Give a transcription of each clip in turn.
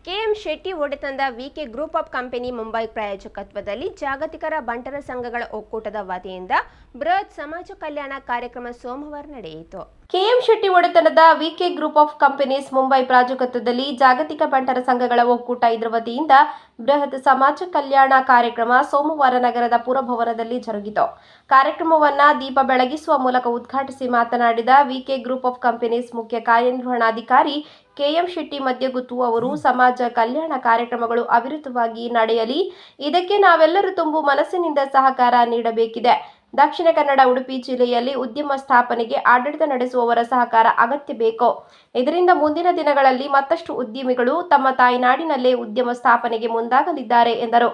KM Shetty ಒಡೆತನದ ವಿಕೆ group of company Mumbai ಪ್ರಾಯೋಜಕತ್ವದಲ್ಲಿ ಜಾಗತಿಕರ ಬಂಟರ ಸಂಘಗಳ ಒಕ್ಕೂಟದ ವತಿಯಿಂದ ಬೃಹತ್ ಸಮಾಜ ಕಲ್ಯಾಣ ಕಾರ್ಯಕ್ರಮ ಸೋಮವಾರ ನಡೆಯಿತು. ಕೆಎಂ ಶೆಟ್ಟಿ ಒಡೆತನದ ವಿಕೆ ಗ್ರೂಪ್ ಆಫ್ ಕಂಪನೀಸ್ ಮುಂಬೈ ಪ್ರಾಯೋಜಕತ್ವದಲ್ಲಿ ಜಾಗತಿಕ ಬಂಟರ ಸಂಘಗಳ ಒಕ್ಕೂಟ ಇದರ ವತಿಯಿಂದ ಬೃಹತ್ ಸಮಾಜ ಕಲ್ಯಾಣ ಕಾರ್ಯಕ್ರಮ ಸೋಮವಾರ ನಗರದ ಪುರಭವನದಲ್ಲಿ ಜರುಗಿತು. ಕಾರ್ಯಕ್ರಮವನ್ನು ದೀಪ ಬೆಳಗಿಸುವ ಮೂಲಕ ಉದ್ಘಾಟಿಸಿ ಮಾತನಾಡಿದ ವಿಕೆ ಗ್ರೂಪ್ ಆಫ್ ಕಂಪನೀಸ್ ಮುಖ್ಯ ಕಾರ್ಯನಿರ್ವಹಣಾಧಿಕಾರಿ ಕೆಎಂ ಶೆಟ್ಟಿ ಮಧ್ಯಗುತ್ತು ಅವರು ಸಮಾಜ ಕಲ್ಯಾಣ ಕಾರ್ಯಕ್ರಮಗಳು ಅವಿರತವಾಗಿ ನಡೆಯಲಿ, ಇದಕ್ಕೆ ನಾವೆಲ್ಲರೂ ತುಂಬು ಮನಸ್ಸಿನಿಂದ ಸಹಕಾರ ನೀಡಬೇಕಿದೆ. ದಕ್ಷಿಣ ಕನ್ನಡ ಉಡುಪಿ ಜಿಲ್ಲೆಯಲ್ಲಿ ಉದ್ಯಮ ಸ್ಥಾಪನೆಗೆ ಆಡಳಿತ ನಡೆಸುವವರ ಸಹಕಾರ ಅಗತ್ಯ ಬೇಕು. ಇದರಿಂದ ಮುಂದಿನ ದಿನಗಳಲ್ಲಿ ಮತ್ತಷ್ಟು ಉದ್ಯಮಿಗಳು ತಮ್ಮ ತಾಯ್ನಾಡಿನಲ್ಲೇ ಉದ್ಯಮ ಸ್ಥಾಪನೆಗೆ ಮುಂದಾಗಲಿದ್ದಾರೆ ಎಂದರು.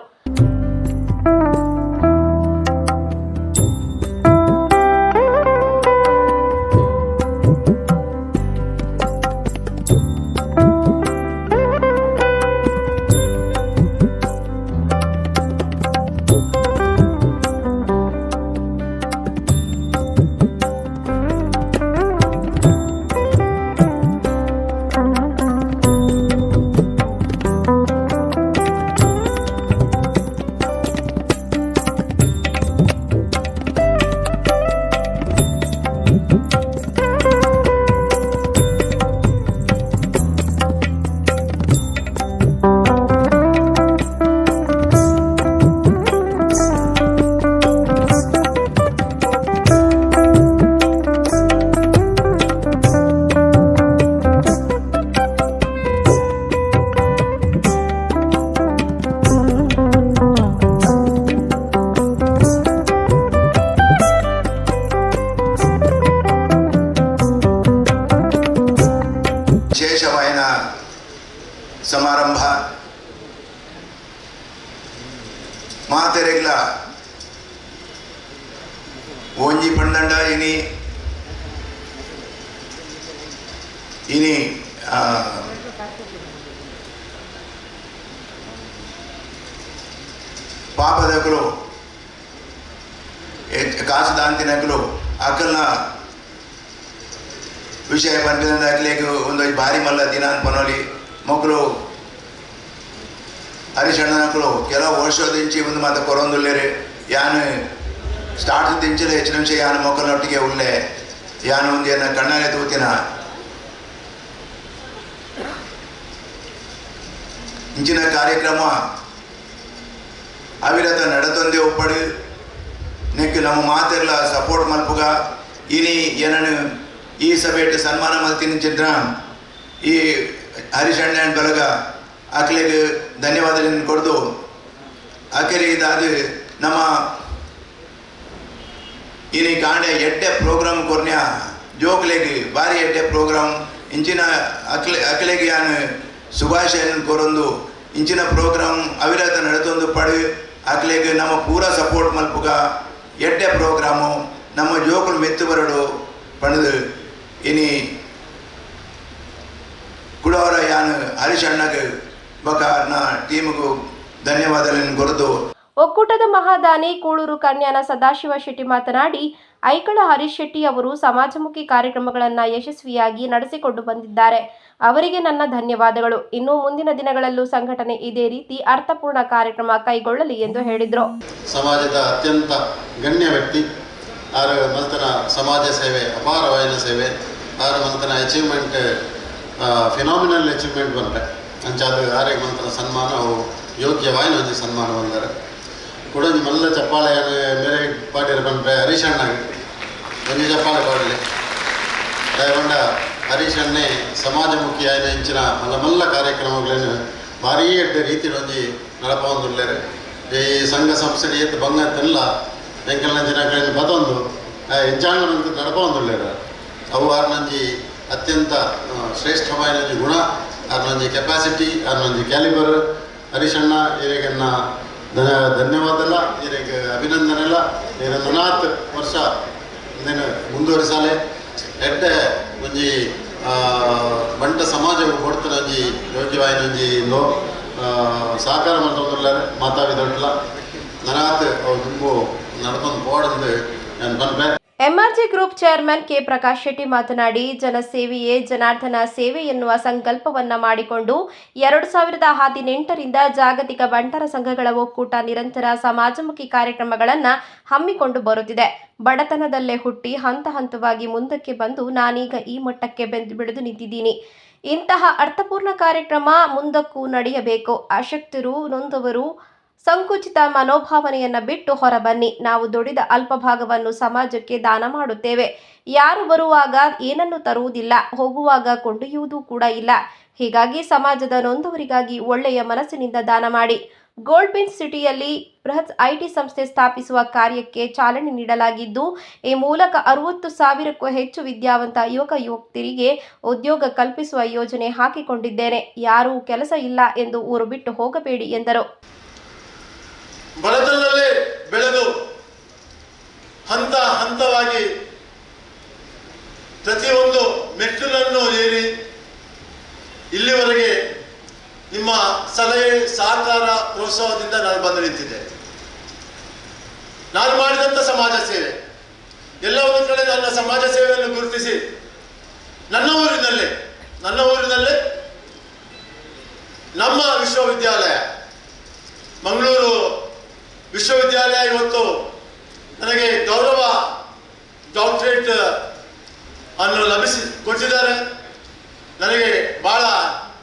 ವಿಶೇಷವಾದ ಸಮಾರಂಭ ಮಾತೆರೆಗ್ಲ ಒಂಜಿ ಪಂಡಂಡ ಇನಿ ಪಾಪದಕಲು ಕಾಸು ದಾಂತಿನಕಲು ಅಕಲ್ನ ವಿಷಯ ಬಂದಿದ್ದಾಗಲೇಗೆ ಒಂದು ಭಾರಿ ಮಲ್ಲ ದಿನ ಅನ್ಪನೋಲಿ ಮಕ್ಕಳು ಹರಿಶಣ್ಣನಕ್ಕಳು ಕೆಲವು ವರ್ಷದಿಂಚಿ ಒಂದು ಮಾತು ಕೊರೊಂದುಲ್ಲೇರಿ ಯಾನು ಸ್ಟಾರ್ಟ್ ದಿಂಚಲು ಹೆಚ್ಚಿನ ನಿಮಿಷ ಯಾನು ಮಕ್ಕಳೊಟ್ಟಿಗೆ ಉಳ್ಳೆ ಯಾನು ಒಂದು ಏನ ಕಣ್ಣಾರೆ ತೂತಿನ ಇಂಚಿನ ಕಾರ್ಯಕ್ರಮ ಅವಿರತ ನಡತೊಂದೇ ಒಪ್ಪಡು ನೆಕ್ಕು ನಮ್ಮ ಮಾತೆಲ್ಲ ಸಪೋರ್ಟ್ ಮಲ್ಪುಗ ಇನಿ ಏನನ್ನು ಈ ಸಭೆಟ್ ಸನ್ಮಾನ ಮಲ್ತಿನ ಈ ಹರಿಶಣ್ಣ ಬಲಗ ಆಕಲಿಗೆ ಧನ್ಯವಾದಗಳನ್ನು ಕೊಡ್ದು ಆಕೆರೆ ಇದಾದ ನಮ್ಮ ಇನಿ ಕಾಂಡೆ ಎಡ್ಡೆ ಪ್ರೋಗ್ರಾಮ್ ಕೊರ್ನ್ಯ ಜೋಕ್ಲೆಗೆ ಭಾರಿ ಎಡ್ಡೆ ಪ್ರೋಗ್ರಾಮ್ ಇಂಚಿನ ಅಕಲೆಗೆ ಯಾನು ಶುಭಾಶಯನ ಕೊರೊಂದು ಇಂಚಿನ ಪ್ರೋಗ್ರಾಮ್ ಅವಿರತ ನಡತೊಂದು ಪಡು ಆಕಲೆಗೆ ನಮ್ಮ ಪೂರ ಸಪೋರ್ಟ್ ಮಲ್ಪುಗ ಎಡ್ಡೆ ಪ್ರೋಗ್ರಾಮು ನಮ್ಮ ಜೋಕುಲು ಮೆತ್ತು ಬರಡು ಪಣದು ಇನಿ ಕುಡವರ ಯಾನು ಹರಿಶಣ್ಣಗೆ ಬಕಾರ್ನ ಟೀಮ್ಗೂ ಧನ್ಯವಾದಗಳನ್ನು ಕೊರದು. ಒಕ್ಕೂಟದ ಮಹಾದಾನಿ ಕೂಳೂರು ಕನ್ಯಾನ ಸದಾಶಿವ ಶೆಟ್ಟಿ ಮಾತನಾಡಿ, ಐಕಳ ಹರೀಶ್ ಶೆಟ್ಟಿ ಅವರು ಸಮಾಜಮುಖಿ ಕಾರ್ಯಕ್ರಮಗಳನ್ನು ಯಶಸ್ವಿಯಾಗಿ ನಡೆಸಿಕೊಂಡು ಬಂದಿದ್ದಾರೆ. ಅವರಿಗೆ ನನ್ನ ಧನ್ಯವಾದಗಳು. ಇನ್ನು ಮುಂದಿನ ದಿನಗಳಲ್ಲೂ ಸಂಘಟನೆ ಇದೇ ರೀತಿ ಅರ್ಥಪೂರ್ಣ ಕಾರ್ಯಕ್ರಮ ಕೈಗೊಳ್ಳಲಿ ಎಂದು ಹೇಳಿದರು. ಸಮಾಜದ ಅತ್ಯಂತ ಗಣ್ಯ ವ್ಯಕ್ತಿ ಆರು ಮಲ್ತನ ಸಮಾಜ ಸೇವೆ ಅಪಾರವಾದ ಸೇವೆ ಆರು ಮಲ್ತನ ಅಚೀವ್ಮೆಂಟ್ ಫಿನಾಮಿನಲ್ ಅಚೀವ್ಮೆಂಟ್ ಬಂದರೆ ಅಂಚಾದ ಆರಿಗೆ ಮಲ್ತನ ಸನ್ಮಾನ ಅವು ಯೋಗ್ಯವಾದ ಒಂದು ಸನ್ಮಾನ ಬಂದರೆ ಕುಡೊಂದು ಮಲ್ಲ ಚಪ್ಪಾಳೆಯನ್ನು ಮೇರೆ ಪಾಡಿರ ಬಂದರೆ ಹರೀಶಣ್ಣಗೆ ಒಂದು ಚಪ್ಪಾಳೆ ಪಾಡಲಿ ದಯಗೊಂಡ ಹರೀಶಣ್ಣೆ ಸಮಾಜಮುಖಿ ಆಯ್ನ ಇಂಚಿನ ಮಲ್ಲ ಮಲ್ಲ ಕಾರ್ಯಕ್ರಮಗಳನ್ನು ಭಾರೀ ಎಡ್ಡ ರೀತಿ ಒಂಜಿ ನಡಪೊಂದುಲ್ಲೇರು ಈ ಸಂಘ ಸಂಸ್ಥೆ ಎದ್ದು ಬಂಗತ್ತೆಲ್ಲ ಎಂಕಲ್ನ ಜನಗಳನ್ನು ಬದೊಂದು ಹೆಜ್ಜಾಂಗನಂತ ನಡಪೊಂದುಲ್ಲೇರು ಅವು ಆರ್ನಂಜಿ ಅತ್ಯಂತ ಶ್ರೇಷ್ಠವಾದ ಗುಣ ಆರ್ನಂಜಿ ಕೆಪಾಸಿಟಿ ಆರ್ನಂಜಿ ಕ್ಯಾಲಿಬರ್ ಹರೀಶಣ್ಣ ಇವರಿಗೆನ್ನ ಧನ್ಯವಾದಲ್ಲ ಇವರಿಗೆ ಅಭಿನಂದನೆಲ್ಲ ಇವರ ನನಾತ್ ವರ್ಷ ಇಂದಿನ ಮುಂದುವರಿಸಾಲೆ ಎಡ್ಡೆ ಒಂಜಿ ಬಂಟ ಸಮಾಜವು ಕೊಡ್ತಾನೆ ಒಂಜಿ ಯೋಗ್ಯವಾದ ಒಂಜಿ ಸಹಕಾರ ಮಾಡ್ತಾರೆ ಮಾತಾಡಿದೊಟ್ಟಲ್ಲ ನನಾತ್ ಅವು ತುಂಬು ನಡ್ಕೊಂಡು ಪೋಡಂದು ನಾನು ಬಂದೆ. MRG group chairman K Prakash Shetty ಮಾತನಾಡಿ, ಜನಸೇವೆಯೇ ಜನಾರ್ದನ ಸೇವೆ ಎನ್ನುವ ಸಂಕಲ್ಪವನ್ನ ಮಾಡಿಕೊಂಡು 2018ರಿಂದ ಜಾಗತಿಕ ಬಂಟರ ಸಂಘಗಳ ಒಕ್ಕೂಟ ನಿರಂತರ ಸಮಾಜಮುಖಿ ಕಾರ್ಯಕ್ರಮಗಳನ್ನು ಹಮ್ಮಿಕೊಂಡು ಬರುತ್ತಿದೆ. ಬಡತನದಲ್ಲೇ ಹುಟ್ಟಿ ಹಂತ ಹಂತವಾಗಿ ಮುಂದಕ್ಕೆ ಬಂದು ನಾನೀಗ ಈ ಮಟ್ಟಕ್ಕೆ ಬೆಳೆದು ನಿಂತಿದ್ದೀನಿ. ಇಂತಹ ಅರ್ಥಪೂರ್ಣ ಕಾರ್ಯಕ್ರಮ ಮುಂದಕ್ಕೂ ನಡೆಯಬೇಕು. ಅಶಕ್ತರು, ನೊಂದವರು, ಸಂಕುಚಿತ ಮನೋಭಾವನೆಯನ್ನು ಬಿಟ್ಟು ಹೊರಬನ್ನಿ. ನಾವು ದುಡಿದ ಅಲ್ಪ ಭಾಗವನ್ನು ಸಮಾಜಕ್ಕೆ ದಾನ ಮಾಡುತ್ತೇವೆ. ಯಾರು ಬರುವಾಗ ಏನನ್ನು ತರುವುದಿಲ್ಲ, ಹೋಗುವಾಗ ಕೊಂಡೊಯ್ಯುವುದೂ ಕೂಡ ಇಲ್ಲ. ಹೀಗಾಗಿ ಸಮಾಜದ ನೊಂದವರಿಗಾಗಿ ಒಳ್ಳೆಯ ಮನಸ್ಸಿನಿಂದ ದಾನ ಮಾಡಿ. ಗೋಲ್ಡ್ ಪಿನ್ ಸಿಟಿಯಲ್ಲಿ ಬೃಹತ್ ಐಟಿ ಸಂಸ್ಥೆ ಸ್ಥಾಪಿಸುವ ಕಾರ್ಯಕ್ಕೆ ಚಾಲನೆ ನೀಡಲಾಗಿದ್ದು, ಈ ಮೂಲಕ 60,000ಕ್ಕೂ ಹೆಚ್ಚು ವಿದ್ಯಾವಂತ ಯುವಕ-ಯುವತಿಯರಿಗೆ ಉದ್ಯೋಗ ಕಲ್ಪಿಸುವ ಯೋಜನೆ ಹಾಕಿಕೊಂಡಿದ್ದೇನೆ. ಯಾರೂ ಕೆಲಸ ಇಲ್ಲ ಎಂದು ಊರು ಬಿಟ್ಟು ಹೋಗಬೇಡಿ ಎಂದರು. ಬಡತನದಲ್ಲೇ ಬೆಳೆದು ಹಂತ ಹಂತವಾಗಿ ಪ್ರತಿಯೊಂದು ಮೆಟ್ಟಿಲನ್ನು ಏರಿ ಇಲ್ಲಿವರೆಗೆ ನಿಮ್ಮ ಸಲಹೆ ಸಹಕಾರ ಪ್ರೋತ್ಸಾಹದಿಂದ ನಾನು ಬಂದು ನಿಂತಿದ್ದೆ. ನಾನು ಮಾಡಿದಂಥ ಸಮಾಜ ಸೇವೆ ಎಲ್ಲ ಒಂದು ಕಡೆ ನನ್ನ ಸಮಾಜ ಸೇವೆಯನ್ನು ಗುರುತಿಸಿ ನನ್ನ ಊರಿನಲ್ಲೇ ನಮ್ಮ ವಿಶ್ವವಿದ್ಯಾಲಯ ಮಂಗಳೂರು ವಿಶ್ವವಿದ್ಯಾಲಯ ಇವತ್ತು ನನಗೆ ಗೌರವ ಡಾಕ್ಟರೇಟ್ ಅನ್ನು ಕೊಟ್ಟಿದ್ದಾರೆ. ನನಗೆ ಬಹಳ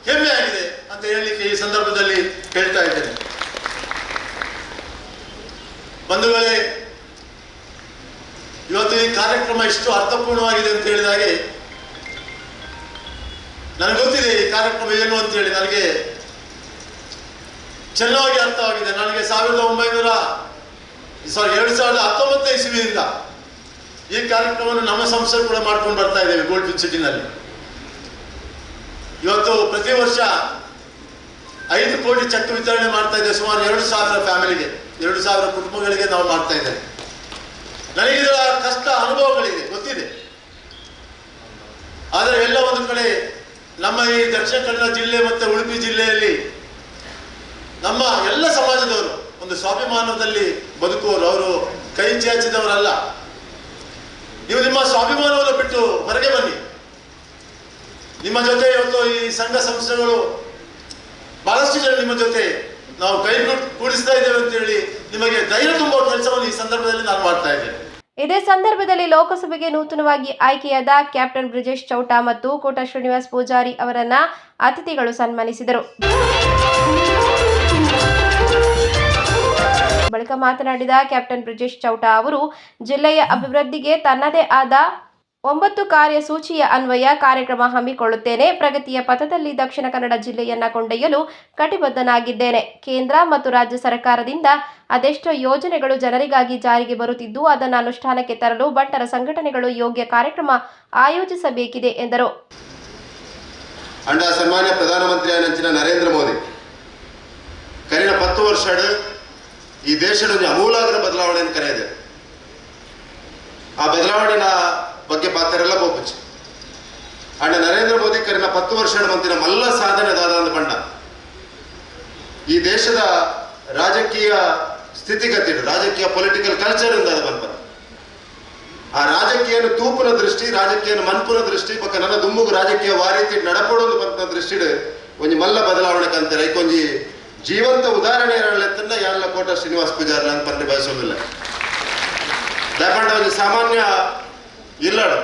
ಹೆಮ್ಮೆ ಆಗಿದೆ ಅಂತ ಹೇಳಲಿಕ್ಕೆ ಈ ಸಂದರ್ಭದಲ್ಲಿ ಹೇಳ್ತಾ ಇದ್ದೇನೆ. ಬಂಧುಗಳೇ, ಇವತ್ತು ಈ ಕಾರ್ಯಕ್ರಮ ಇಷ್ಟು ಅರ್ಥಪೂರ್ಣವಾಗಿದೆ ಅಂತ ಹೇಳಿದಾಗೆ ನನಗೆ ಗೊತ್ತಿದೆ ಈ ಕಾರ್ಯಕ್ರಮ ಏನು ಅಂತ ಹೇಳಿ. ನನಗೆ ಚೆನ್ನಾಗಿ ಅರ್ಥವಾಗಿದೆ. ನನಗೆ 2019 ಇಸ್ವಿಯಿಂದ ಈ ಕಾರ್ಯಕ್ರಮವನ್ನು ನಮ್ಮ ಸಂಸ್ಥೆ ಕೂಡ ಮಾಡ್ಕೊಂಡು ಬರ್ತಾ ಇದ್ದೇವೆ ಗೋಲ್ಡ್ ಪಿನ್ ಸಿಟಿನಲ್ಲಿ. ಇವತ್ತು ಪ್ರತಿ ವರ್ಷ 5 ಕೋಟಿ ಚೆಕ್ ವಿತರಣೆ ಮಾಡ್ತಾ ಇದ್ದೇವೆ. ಸುಮಾರು 2,000 ಫ್ಯಾಮಿಲಿಗೆ, 2,000 ಕುಟುಂಬಗಳಿಗೆ ನಾವು ಮಾಡ್ತಾ ಇದ್ದೇವೆ. ನನಗೆ ಇದರ ಕಷ್ಟ ಅನುಭವಗಳಿಗೆ ಗೊತ್ತಿದೆ. ಆದರೆ ಎಲ್ಲ ಒಂದು ಕಡೆ ನಮ್ಮ ಈ ದಕ್ಷಿಣ ಕನ್ನಡ ಜಿಲ್ಲೆ ಮತ್ತು ಉಡುಪಿ ಜಿಲ್ಲೆಯಲ್ಲಿ ನಮ್ಮ ಎಲ್ಲ ಸಮಾಜದವರು ಒಂದು ಸ್ವಾಭಿಮಾನದಲ್ಲಿ ಬದುಕುವವರು, ಅವರು ಕೈ ಚಾಚಿದವರಲ್ಲ. ನೀವು ನಿಮ್ಮ ಸ್ವಾಭಿಮಾನವನ್ನು ಬಿಟ್ಟು ಹೊರಗೆ ಬನ್ನಿ. ನಿಮ್ಮ ಜೊತೆ ಇವತ್ತು ಈ ಸಂಘ ಸಂಸ್ಥೆಗಳು ಬಹಳಷ್ಟು ಜನ ನಿಮ್ಮ ಜೊತೆ ನಾವು ಕೈ ಕೂಡಿಸ್ತಾ ಇದ್ದೇವೆ ಅಂತ ಹೇಳಿ ನಿಮಗೆ ಧೈರ್ಯ ತುಂಬುವ ಕೆಲಸವನ್ನು ಈ ಸಂದರ್ಭದಲ್ಲಿ ನಾನು ಮಾಡ್ತಾ ಇದ್ದೇನೆ. ಇದೇ ಸಂದರ್ಭದಲ್ಲಿ ಲೋಕಸಭೆಗೆ ನೂತನವಾಗಿ ಆಯ್ಕೆಯಾದ ಕ್ಯಾಪ್ಟನ್ ಬ್ರಿಜೇಶ್ ಚೌಟಾ ಮತ್ತು ಕೋಟ ಶ್ರೀನಿವಾಸ್ ಪೂಜಾರಿ ಅವರನ್ನ ಅತಿಥಿಗಳು ಸನ್ಮಾನಿಸಿದರು. ಬಳಿಕ ಮಾತನಾಡಿದ ಕ್ಯಾಪ್ಟನ್ ಬ್ರಿಜೇಶ್ ಚೌಟಾ ಅವರು, ಜಿಲ್ಲೆಯ ಅಭಿವೃದ್ಧಿಗೆ ತನ್ನದೇ ಆದ 9 ಕಾರ್ಯಸೂಚಿಯ ಅನ್ವಯ ಕಾರ್ಯಕ್ರಮ ಹಮ್ಮಿಕೊಳ್ಳುತ್ತೇನೆ. ಪ್ರಗತಿಯ ಪಥದಲ್ಲಿ ದಕ್ಷಿಣ ಕನ್ನಡ ಜಿಲ್ಲೆಯನ್ನ ಕೊಂಡೊಯ್ಯಲು ಕಟಿಬದ್ಧನಾಗಿದ್ದೇನೆ. ಕೇಂದ್ರ ಮತ್ತು ರಾಜ್ಯ ಸರ್ಕಾರದಿಂದ ಅದೆಷ್ಟೋ ಯೋಜನೆಗಳು ಜನರಿಗಾಗಿ ಜಾರಿಗೆ ಬರುತ್ತಿದ್ದು, ಅದನ್ನು ಅನುಷ್ಠಾನಕ್ಕೆ ತರಲು ಬಂಟರ ಸಂಘಟನೆಗಳು ಯೋಗ್ಯ ಕಾರ್ಯಕ್ರಮ ಆಯೋಜಿಸಬೇಕಿದೆ ಎಂದರು. ಅಂಡ ಸನ್ಮಾನ್ಯ ಪ್ರಧಾನಮಂತ್ರಿ ಆನಂಚಿನ ನರೇಂದ್ರ ಮೋದಿ ಕರಿನ 10 ವರ್ಷ ಈ ದೇಶದ ಅಮೂಲಾಗ್ರ ಬದಲಾವಣೆಯನ್ನು ಕರೆಯಿದೆ. ಆ ಬದಲಾವಣೆನ ಬಗ್ಗೆ ಪಾತ್ರರೆಲ್ಲ ಬೋಪುಚ್ಚಿ ಅಂಡ ನರೇಂದ್ರ ಮೋದಿ ಕರಿನ 10 ವರ್ಷ ಮಂತಿನ ಮಲ್ಲ ಸಾಧನೆ ದಾದ ಪಂಡ ಈ ದೇಶದ ರಾಜಕೀಯ ಸ್ಥಿತಿಗತಿ, ರಾಜಕೀಯ ಪೊಲಿಟಿಕಲ್ ಕಲ್ಚರ್ ಇಂದ ಬಂದ ಆ ರಾಜಕೀಯ ತೂಪುನ ದೃಷ್ಟಿ, ರಾಜಕೀಯ ಮನ್ಪುನ ದೃಷ್ಟಿ ಪಕ್ಕ ನನ್ನ ದುಮ್ಮುಗು ರಾಜಕೀಯ ವಾರೀತಿ ನಡಪಡೋದು ಬಂತ ದೃಷ್ಟಿ ಒಂಜಿ ಮಲ್ಲ ಬದಲಾವಣೆ ಕಂತಾರೆ. ಕೊಂಜಿ ಜೀವಂತ ಉದಾಹರಣೆ ಇರಲೆತ್ತನ್ನ ಯಾಲ್ಲ ಕೋಟ ಶ್ರೀನಿವಾಸ್ ಪೂಜಾರಿ ಅಂತ ಪಂಡ್ರೆ ಬಯಸೋದಿಲ್ಲ. ದಯಪಂಡ ಒಂದು ಸಾಮಾನ್ಯ ಇಲ್ಲಾಡು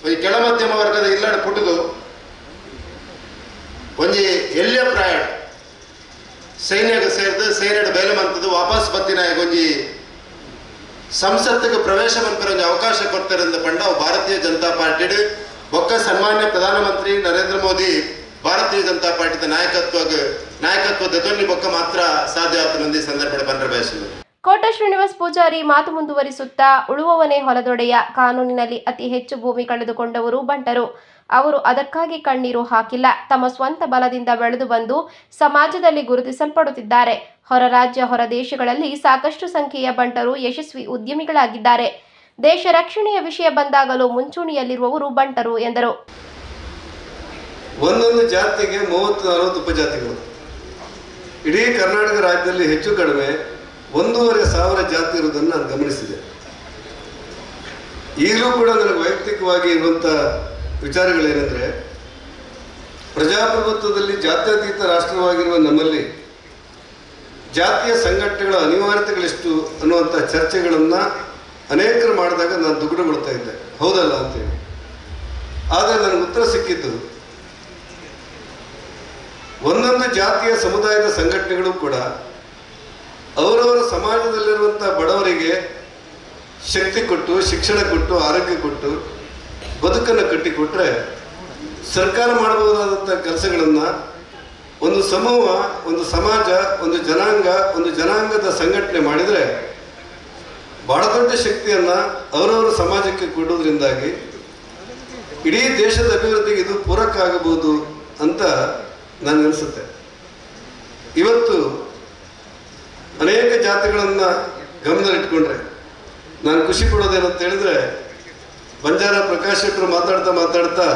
ಒಂದು ಕೆಳ ಮಧ್ಯಮ ವರ್ಗದ ಇಲ್ಲಾಡು ಪುಟ್ಟದು ಒಂಜಿ ಎಲ್ಯ ಪ್ರಯಾಣ ಸೈನ್ಯಕ್ಕೆ ಸೇರಿದು ಸೇನೆಡು ಬೇಲೆ ಮಂತದ್ದು ವಾಪಸ್ ಬತ್ತಿನ ಒಂಜಿ ಸಂಸತ್ತಿಗೆ ಪ್ರವೇಶ ಮಂತ್ರಿ ಒಂದು ಅವಕಾಶ ಕೊಡ್ತಾರೆ ಅಂತ ಪಂಡ ಭಾರತೀಯ ಜನತಾ ಪಾರ್ಟಿ ಬೊಕ್ಕ ಸನ್ಮಾನ್ಯ ಪ್ರಧಾನಮಂತ್ರಿ ನರೇಂದ್ರ ಮೋದಿ ಭಾರತೀಯ ಜನತಾ ಪಾರ್ಟಿದ ನಾಯಕತ್ವದ ಧ್ವನಿ ಬೊಕ್ಕ ಮಾತ್ರ ಸಾಧ್ಯ ಆಗ್ತದೆ ಸಂದರ್ಭ ಬಂದ್ರೆ ಬಯಸುವುದು. ಕೋಟ ಶ್ರೀನಿವಾಸ್ ಪೂಜಾರಿ ಮಾತು ಮುಂದುವರಿಸುತ್ತಾ, ಉಳುವವನೇ ಹೊಲದೊಡೆಯ, ಕಾನೂನಿನಲ್ಲಿ ಅತಿ ಹೆಚ್ಚು ಭೂಮಿ ಕಳೆದುಕೊಂಡವರು ಬಂಟರು. ಅವರು ಅದಕ್ಕಾಗಿ ಕಣ್ಣೀರು ಹಾಕಿಲ್ಲ. ತಮ್ಮ ಸ್ವಂತ ಬಲದಿಂದ ಬೆಳೆದು ಬಂದು ಸಮಾಜದಲ್ಲಿ ಗುರುತಿಸಲ್ಪಡುತ್ತಿದ್ದಾರೆ. ಹೊರ ರಾಜ್ಯ, ಹೊರ ದೇಶಗಳಲ್ಲಿ ಸಾಕಷ್ಟು ಸಂಖ್ಯೆಯ ಬಂಟರು ಯಶಸ್ವಿ ಉದ್ಯಮಿಗಳಾಗಿದ್ದಾರೆ. ದೇಶ ರಕ್ಷಣೆಯ ವಿಷಯ ಬಂದಾಗಲೂ ಮುಂಚೂಣಿಯಲ್ಲಿರುವವರು ಬಂಟರು ಎಂದರು. ಒಂದೊಂದು ಜಾತಿಗೆ 30-40 ಉಪಜಾತಿಗಳು. ಇಡೀ ಕರ್ನಾಟಕ ರಾಜ್ಯದಲ್ಲಿ ಹೆಚ್ಚು ಕಡಿಮೆ 1,500 ಜಾತಿ ಇರುವುದನ್ನು ನಾನು ಗಮನಿಸಿದೆ. ಈಗಲೂ ಕೂಡ ನನಗೆ ವೈಯಕ್ತಿಕವಾಗಿ ಇರುವಂಥ ವಿಚಾರಗಳೇನೆಂದರೆ, ಪ್ರಜಾಪ್ರಭುತ್ವದಲ್ಲಿ ಜಾತ್ಯತೀತ ರಾಷ್ಟ್ರವಾಗಿರುವ ನಮ್ಮಲ್ಲಿ ಜಾತಿಯ ಸಂಘಟನೆಗಳ ಅನಿವಾರ್ಯತೆಗಳೆಷ್ಟು ಅನ್ನುವಂಥ ಚರ್ಚೆಗಳನ್ನು ಅನೇಕರು ಮಾಡಿದಾಗ ನಾನು ದುಗುಡಗೊಳ್ತಾ ಇದ್ದೆ, ಹೌದಲ್ಲ ಅಂತೇಳಿ. ಆದರೆ ನನಗೆ ಉತ್ತರ ಸಿಕ್ಕಿದ್ದು, ಒಂದೊಂದು ಜಾತಿಯ ಸಮುದಾಯದ ಸಂಘಟನೆಗಳು ಕೂಡ ಅವರವರ ಸಮಾಜದಲ್ಲಿರುವಂಥ ಬಡವರಿಗೆ ಶಕ್ತಿ ಕೊಟ್ಟು, ಶಿಕ್ಷಣ ಕೊಟ್ಟು, ಆರೋಗ್ಯ ಕೊಟ್ಟು, ಬದುಕನ್ನು ಕಟ್ಟಿಕೊಟ್ರೆ ಸರ್ಕಾರ ಮಾಡಬಹುದಾದಂಥ ಕೆಲಸಗಳನ್ನು ಒಂದು ಸಮೂಹ, ಒಂದು ಸಮಾಜ, ಒಂದು ಜನಾಂಗ, ಒಂದು ಜನಾಂಗದ ಸಂಘಟನೆ ಮಾಡಿದರೆ ಬಹಳ ದೊಡ್ಡ ಶಕ್ತಿಯನ್ನು ಅವರವರ ಸಮಾಜಕ್ಕೆ ಕೊಡುವುದರಿಂದಾಗಿ ಇಡೀ ದೇಶದ ಅಭಿವೃದ್ಧಿಗೆ ಇದು ಪೂರಕ ಆಗಬಹುದು ಅಂತ ನನಗನ್ಸುತ್ತೆ. ಇವತ್ತು ಅನೇಕ ಜಾತಿಗಳನ್ನು ಗಮನದಲ್ಲಿಟ್ಕೊಂಡ್ರೆ ನಾನು ಖುಷಿ ಪಡೋದೇನಂತ ಹೇಳಿದ್ರೆ, ಬಂಜಾರ ಪ್ರಕಾಶ್ ಶೆಟ್ಟರು ಮಾತಾಡ್ತಾ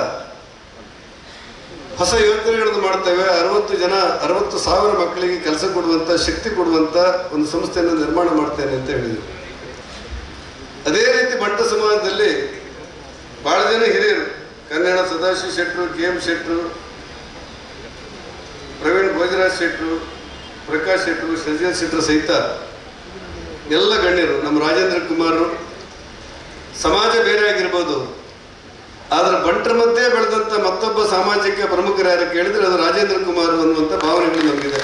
ಹೊಸ ಯೋಜನೆಗಳನ್ನು ಮಾಡ್ತೇವೆ, 60,000 ಮಕ್ಕಳಿಗೆ ಕೆಲಸ ಕೊಡುವಂಥ, ಶಕ್ತಿ ಕೊಡುವಂಥ ಒಂದು ಸಂಸ್ಥೆಯನ್ನು ನಿರ್ಮಾಣ ಮಾಡ್ತೇನೆ ಅಂತ ಹೇಳಿದರು. ಅದೇ ರೀತಿ ಬಂಟ ಸಮಾಜದಲ್ಲಿ ಭಾಳ ಜನ ಹಿರಿಯರು, ಕನ್ನಡ ಸದಾಶಿವ ಶೆಟ್ಟರು, KM ಶೆಟ್ಟರು, ಪ್ರವೀಣ್ ಭೋಜರಾಜ್ ಶೆಟ್ಟರು, ಪ್ರಕಾಶ್ ಶೆಟ್ಟರು, ಸಜ್ಜನ್ ಶೆಟ್ಟರು ಸಹಿತ ಎಲ್ಲ ಗಣ್ಯರು, ನಮ್ಮ ರಾಜೇಂದ್ರ ಕುಮಾರರು, ಸಮಾಜ ಬೇರೆ ಆಗಿರ್ಬೋದು, ಆದರೆ ಬಂಟರ ಮಧ್ಯೆ ಬೆಳೆದಂಥ ಮತ್ತೊಬ್ಬ ಸಾಮಾಜಿಕ ಪ್ರಮುಖರು ಯಾರು ಕೇಳಿದ್ರೆ ಅದು ರಾಜೇಂದ್ರ ಕುಮಾರ್ ಅನ್ನುವಂಥ ಭಾವನೆಗಳು ನಮಗಿದೆ.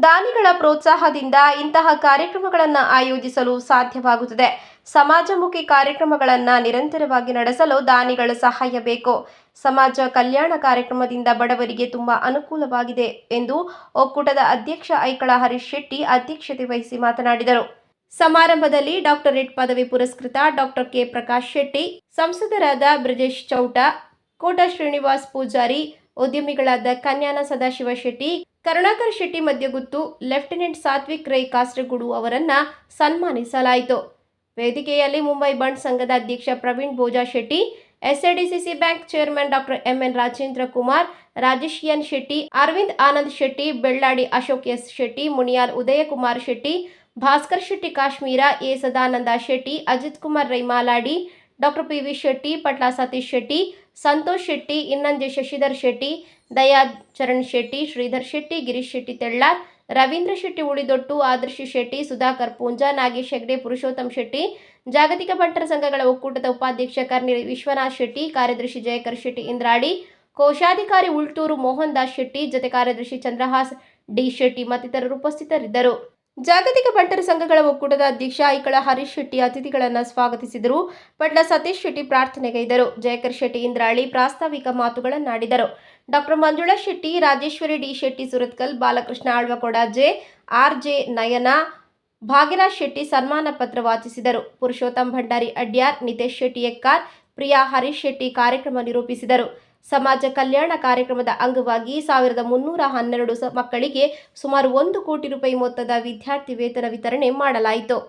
ದಾನಿಗಳ ಪ್ರೋತ್ಸಾಹದಿಂದ ಇಂತಹ ಕಾರ್ಯಕ್ರಮಗಳನ್ನು ಆಯೋಜಿಸಲು ಸಾಧ್ಯವಾಗುತ್ತದೆ. ಸಮಾಜಮುಖಿ ಕಾರ್ಯಕ್ರಮಗಳನ್ನು ನಿರಂತರವಾಗಿ ನಡೆಸಲು ದಾನಿಗಳ ಸಹಾಯ ಬೇಕು. ಸಮಾಜ ಕಲ್ಯಾಣ ಕಾರ್ಯಕ್ರಮದಿಂದ ಬಡವರಿಗೆ ತುಂಬಾ ಅನುಕೂಲವಾಗಿದೆ ಎಂದು ಒಕ್ಕೂಟದ ಅಧ್ಯಕ್ಷ ಐಕಳ ಹರೀಶ್ ಶೆಟ್ಟಿ ಅಧ್ಯಕ್ಷತೆ ವಹಿಸಿ ಮಾತನಾಡಿದರು. ಸಮಾರಂಭದಲ್ಲಿ ಡಾಕ್ಟರೇಟ್ ಪದವಿ ಪುರಸ್ಕೃತ ಡಾಕ್ಟರ್ ಕೆ ಪ್ರಕಾಶ್ ಶೆಟ್ಟಿ, ಸಂಸದರಾದ ಬ್ರಜೇಶ್ ಚೌಟ, ಕೋಟ ಶ್ರೀನಿವಾಸ್ ಪೂಜಾರಿ, ಉದ್ಯಮಿಗಳಾದ ಕನ್ಯಾನ ಸದಾಶಿವ ಶೆಟ್ಟಿ, ಕರುಣಾಕರ್ ಶೆಟ್ಟಿ ಮಧ್ಯಗುತ್ತು, ಲೆಫ್ಟಿನೆಂಟ್ ಸಾತ್ವಿಕ್ ರೈ ಕಾಸರಗೋಡು ಅವರನ್ನ ಸನ್ಮಾನಿಸಲಾಯಿತು. ವೇದಿಕೆಯಲ್ಲಿ ಮುಂಬೈ ಬಂಡ್ ಸಂಘದ ಅಧ್ಯಕ್ಷ Praveen Bhoja Shetty, SADCC bank chairman doctor MN Rajendra Kumar, Rajesh N Shetty, Arvind Anand Shetty, Belladi Ashok S Shetty, Muniyal Udayakumar Shetty, Bhaskar Shetty Kashmira, A Sadananda Shetty, Ajith Kumar Rai Maladi, doctor PV Shetty, Patla Satish Shetty, Santosh Shetty, Innanje Shashidhar Shetty, ದಯಾ ಚರಣ್ ಶೆಟ್ಟಿ, ಶ್ರೀಧರ್ ಶೆಟ್ಟಿ, ಗಿರೀಶ್ ಶೆಟ್ಟಿ ತೆಳ್ಳಾರ್, ರವೀಂದ್ರ ಶೆಟ್ಟಿ ಉಳಿದೊಟ್ಟು, ಆದರ್ಶ್ ಶೆಟ್ಟಿ, ಸುಧಾಕರ್ ಪೂಂಜಾ, ನಾಗೇಶ್ ಹೆಗ್ಡೆ, ಪುರುಷೋತ್ತಮ್ ಶೆಟ್ಟಿ, ಜಾಗತಿಕ ಬಂಟರ ಸಂಘಗಳ ಒಕ್ಕೂಟದ ಉಪಾಧ್ಯಕ್ಷ ಕರ್ನಿ ವಿಶ್ವನಾಥ್ ಶೆಟ್ಟಿ, ಕಾರ್ಯದರ್ಶಿ ಜಯಕರ್ ಶೆಟ್ಟಿ ಇಂದ್ರಾಡಿ, ಕೋಶಾಧಿಕಾರಿ ಉಳ್ತೂರು ಮೋಹನ್ ದಾಸ್ ಶೆಟ್ಟಿ, ಜೊತೆ ಕಾರ್ಯದರ್ಶಿ ಚಂದ್ರಹಾಸ್ ಡಿ ಶೆಟ್ಟಿ ಮತ್ತಿತರರು ಉಪಸ್ಥಿತರಿದ್ದರು. ಜಾಗತಿಕ ಬಂಟರ ಸಂಘಗಳ ಒಕ್ಕೂಟದ ಅಧ್ಯಕ್ಷ ಐಕಳ ಹರೀಶ್ ಶೆಟ್ಟಿ ಅತಿಥಿಗಳನ್ನು ಸ್ವಾಗತಿಸಿದರು. ಪಟ್ಲ ಸತೀಶ್ ಶೆಟ್ಟಿ ಪ್ರಾರ್ಥನೆಗೈದರು. ಜಯಕರ್ ಶೆಟ್ಟಿ ಇಂದ್ರಾಳಿ ಪ್ರಾಸ್ತಾವಿಕ ಮಾತುಗಳನ್ನಾಡಿದರು. Doctor Manjula Shetty, Rajeshwari D Shetty Surathkal, Balakrishna Alvakodaje, RJ Nayana, Bhagyaraj Shetty ಸನ್ಮಾನ ಪತ್ರ ವಾಚಿಸಿದರು. ಪುರುಷೋತ್ತಮ್ ಭಂಡಾರಿ ಅಡ್ಯಾರ್, ನಿತೇಶ್ ಶೆಟ್ಟಿ ಎಕ್ಕಾರ್, ಪ್ರಿಯಾ ಹರೀಶ್ ಶೆಟ್ಟಿ ಕಾರ್ಯಕ್ರಮ ನಿರೂಪಿಸಿದರು. ಸಮಾಜ ಕಲ್ಯಾಣ ಕಾರ್ಯಕ್ರಮದ ಅಂಗವಾಗಿ 1312 ಮಕ್ಕಳಿಗೆ ಸುಮಾರು 1 ಕೋಟಿ ರೂಪಾಯಿ ಮೊತ್ತದ ವಿದ್ಯಾರ್ಥಿ ವೇತನ ವಿತರಣೆ ಮಾಡಲಾಯಿತು.